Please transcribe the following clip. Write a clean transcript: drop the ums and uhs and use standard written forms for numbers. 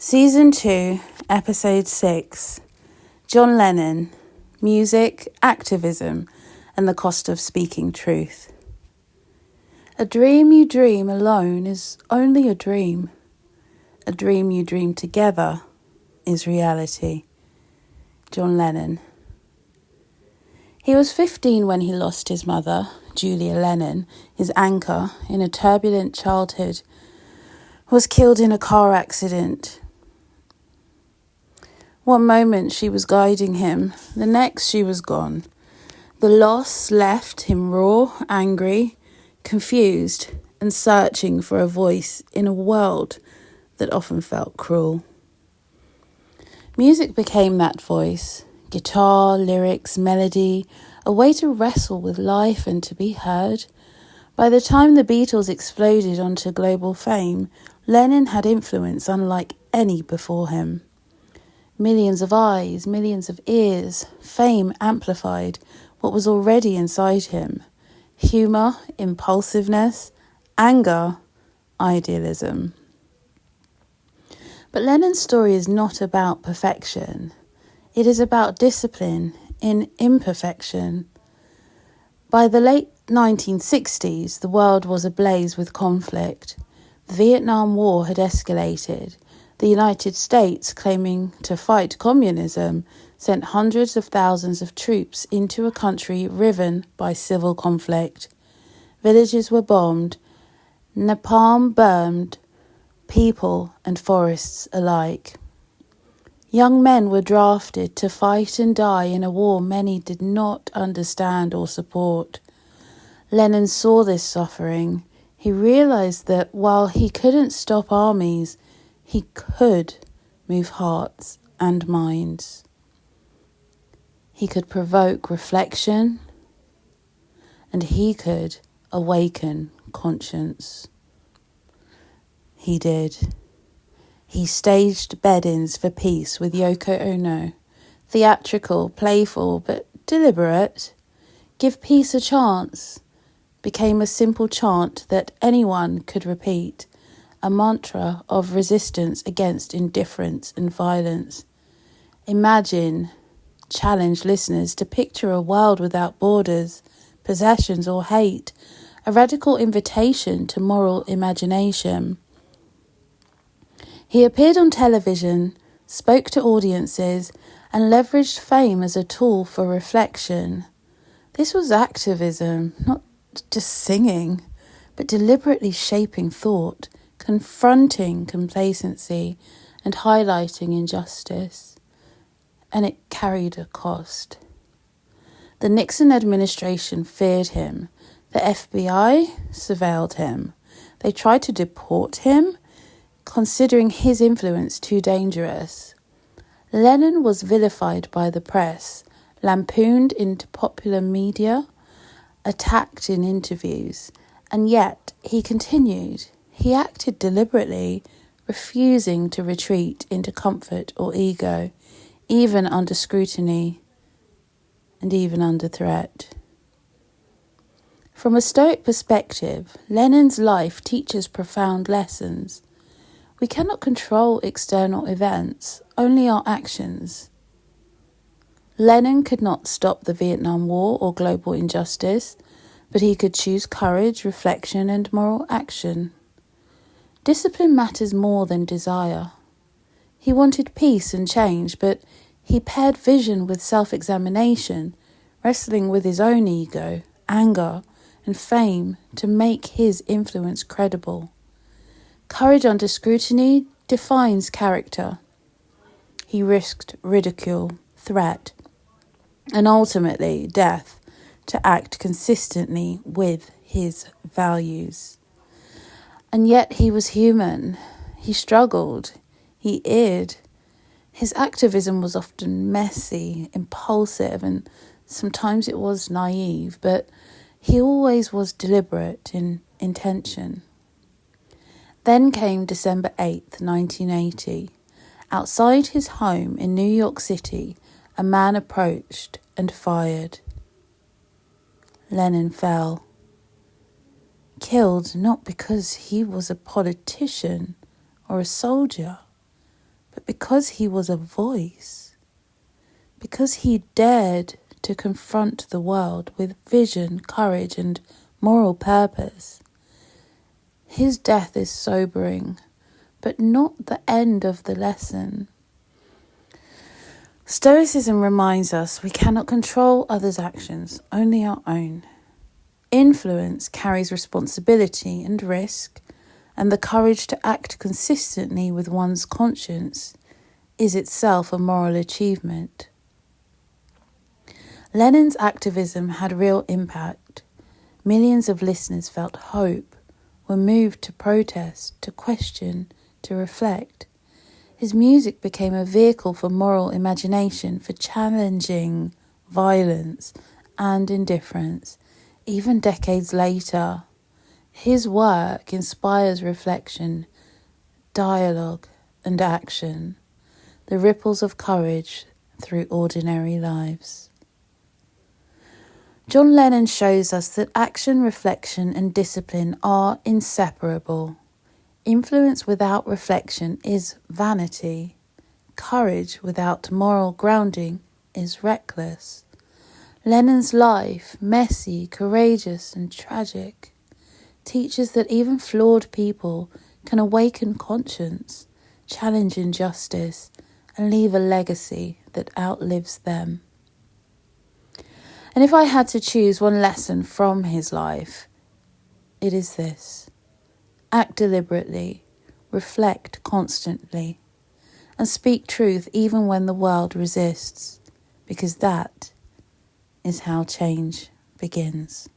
Season 2, Episode 6, John Lennon, Music, Activism, and the Cost of Speaking Truth. A dream you dream alone is only a dream. A dream you dream together is reality. John Lennon. He was 15 when he lost his mother, Julia Lennon, his anchor in a turbulent childhood, was killed in a car accident. One moment she was guiding him, the next she was gone. The loss left him raw, angry, confused, and searching for a voice in a world that often felt cruel. Music became that voice. Guitar, lyrics, melody, a way to wrestle with life and to be heard. By the time the Beatles exploded onto global fame, Lennon had influence unlike any before him. Millions of eyes, millions of ears, fame amplified what was already inside him. Humour, impulsiveness, anger, idealism. But Lennon's story is not about perfection. It is about discipline in imperfection. By the late 1960s, the world was ablaze with conflict. The Vietnam War had escalated. The United States, claiming to fight communism, sent hundreds of thousands of troops into a country riven by civil conflict. Villages were bombed, napalm burned, people and forests alike. Young men were drafted to fight and die in a war many did not understand or support. Lennon saw this suffering. He realised that while he couldn't stop armies, he could move hearts and minds. He could provoke reflection, and he could awaken conscience. He did. He staged bed-ins for peace with Yoko Ono. Theatrical, playful, but deliberate. Give peace a chance became a simple chant that anyone could repeat. A mantra of resistance against indifference and violence. Imagine, challenge listeners to picture a world without borders, possessions or hate, a radical invitation to moral imagination. He appeared on television, spoke to audiences, and leveraged fame as a tool for reflection. This was activism, not just singing, but deliberately shaping thought, confronting complacency and highlighting injustice. And it carried a cost. The Nixon administration feared him. The FBI surveilled him. They tried to deport him, considering his influence too dangerous. Lennon was vilified by the press, lampooned into popular media, attacked in interviews, and yet he continued. He acted deliberately, refusing to retreat into comfort or ego, even under scrutiny and even under threat. From a Stoic perspective, Lennon's life teaches profound lessons. We cannot control external events, only our actions. Lennon could not stop the Vietnam War or global injustice, but he could choose courage, reflection, and moral action. Discipline matters more than desire. He wanted peace and change, but he paired vision with self-examination, wrestling with his own ego, anger, and fame to make his influence credible. Courage under scrutiny defines character. He risked ridicule, threat, and ultimately death to act consistently with his values. And yet he was human. He struggled. He erred. His activism was often messy, impulsive, and sometimes it was naive, but he always was deliberate in intention. Then came December 8th, 1980. Outside his home in New York City, a man approached and fired. Lennon fell. Killed not because he was a politician or a soldier, but because he was a voice, because he dared to confront the world with vision, courage, and moral purpose. His death is sobering, but not the end of the lesson. Stoicism reminds us we cannot control others' actions, only our own. Influence carries responsibility and risk, and the courage to act consistently with one's conscience is itself a moral achievement. Lennon's activism had real impact. Millions of listeners felt hope, were moved to protest, to question, to reflect. His music became a vehicle for moral imagination, for challenging violence and indifference. Even decades later, his work inspires reflection, dialogue, and action, the ripples of courage through ordinary lives. John Lennon shows us that action, reflection, and discipline are inseparable. Influence without reflection is vanity. Courage without moral grounding is reckless. Lennon's life, messy, courageous, and tragic, teaches that even flawed people can awaken conscience, challenge injustice, and leave a legacy that outlives them. And if I had to choose one lesson from his life, it is this: act deliberately, reflect constantly, and speak truth even when the world resists, because that is how change begins.